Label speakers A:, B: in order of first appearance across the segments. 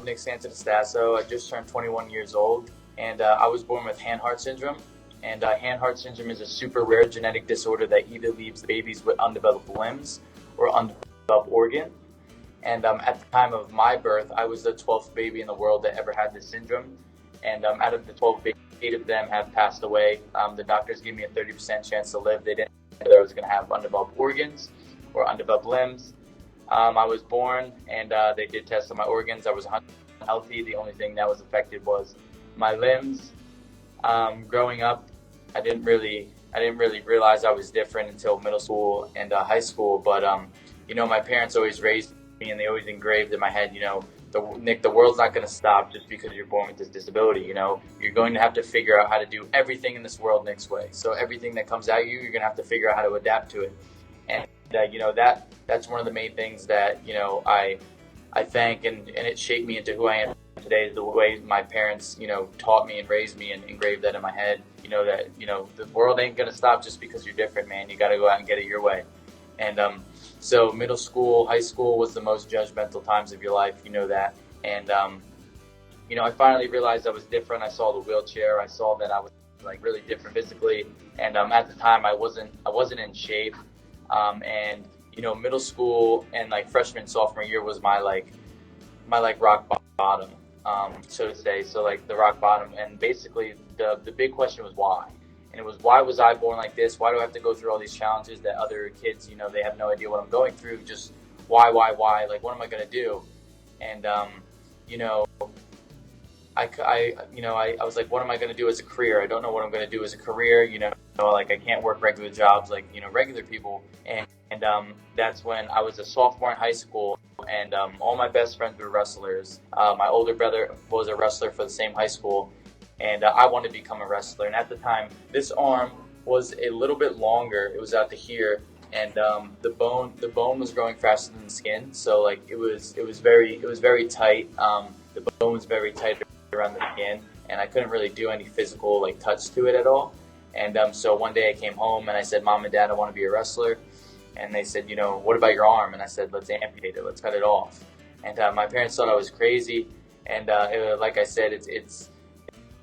A: Nick Santanastasso. I just turned 21 years old, and I was born with hand-heart syndrome. And hand-heart syndrome is a super rare genetic disorder that either leaves babies with undeveloped limbs or undeveloped organs. And at the time of my birth, I was the 12th baby in the world that ever had this syndrome. And out of the 12 babies, 8 of them have passed away. The doctors gave me a 30% chance to live. They didn't know that I was going to have undeveloped organs or undeveloped limbs. I was born, and they did test on my organs. I was healthy. The only thing that was affected was my limbs. Growing up, I didn't really realize I was different until middle school and high school. But my parents always raised me, and they always engraved in my head, Nick, the world's not going to stop just because you're born with this disability. You're going to have to figure out how to do everything in this world Nick's way. So everything that comes at you, you're going to have to figure out how to adapt to it. And that's one of the main things that I thank, and it shaped me into who I am today. The way my parents taught me and raised me and engraved that in my head. That the world ain't going to stop just because you're different, man. You got to go out and get it your way. And so middle school, high school was the most judgmental times of your life, that. And, I finally realized I was different. I saw the wheelchair. I saw that I was really different physically. And at the time I wasn't in shape. And, middle school and freshman, sophomore year was my rock bottom, so to say. So the rock bottom. And basically the big question was why. And it was, why was I born like this? Why do I have to go through all these challenges that other kids, they have no idea what I'm going through? Just why? What am I going to do? And, I was like, what am I going to do as a career? I don't know what I'm going to do as a career. I can't work regular jobs like, regular people. And that's when I was a sophomore in high school, and all my best friends were wrestlers. My older brother was a wrestler for the same high school. And I wanted to become a wrestler. And at the time, this arm was a little bit longer. It was out to here, and the bone was growing faster than the skin. So it was very tight. The bone was very tight around the skin, and I couldn't really do any physical touch to it at all. And so one day I came home and I said, Mom and Dad, I want to be a wrestler. And they said, what about your arm? And I said, let's amputate it. Let's cut it off. And my parents thought I was crazy. And like I said, it's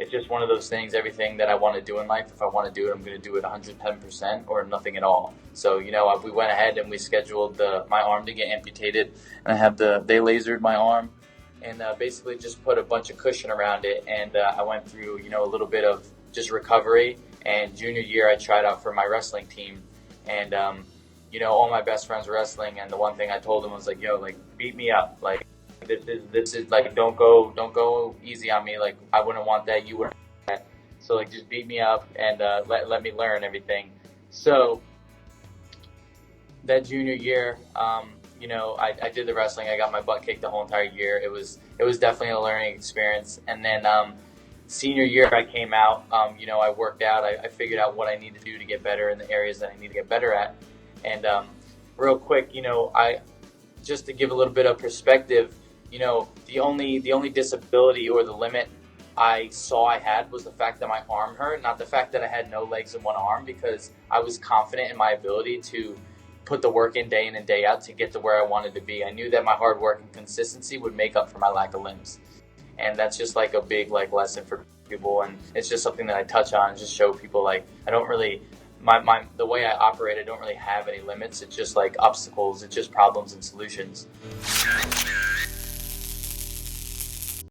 A: just one of those things. Everything that I want to do in life, if I want to do it, I'm going to do it 110% or nothing at all. So, we went ahead and we scheduled my arm to get amputated, and they lasered my arm and basically just put a bunch of cushion around it. And I went through, a little bit of just recovery. And junior year, I tried out for my wrestling team, and all my best friends were wrestling. And the one thing I told them was beat me up, This is don't go easy on me. I wouldn't want that. You wouldn't want that. So just beat me up and let me learn everything. So that junior year, I did the wrestling. I got my butt kicked the whole entire year. It was definitely a learning experience. And then senior year, I came out. I worked out. I figured out what I need to do to get better in the areas that I need to get better at. And real quick, just to give a little bit of perspective. The only disability or the limit I saw I had was the fact that my arm hurt, not the fact that I had no legs and one arm, because I was confident in my ability to put the work in and day out to get to where I wanted to be. I knew that my hard work and consistency would make up for my lack of limbs. And that's just a big lesson for people. And it's just something that I touch on and just show people I don't really, the way I operate, I don't really have any limits. It's just obstacles. It's just problems and solutions.